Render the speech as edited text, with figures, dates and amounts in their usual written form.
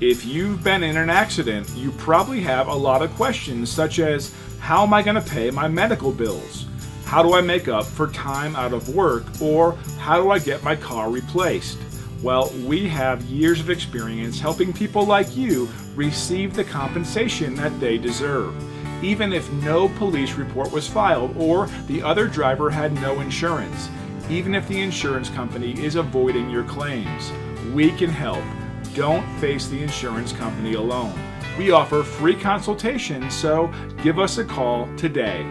If you've been in an accident, you probably have a lot of questions such as, how am I going to pay my medical bills? How do I make up for time out of work? Or how do I get my car replaced? Well, we have years of experience helping people like you receive the compensation that they deserve, even if no police report was filed or the other driver had no insurance, even if the insurance company is avoiding your claims. We can help. Don't face the insurance company alone. We offer free consultations, so give us a call today.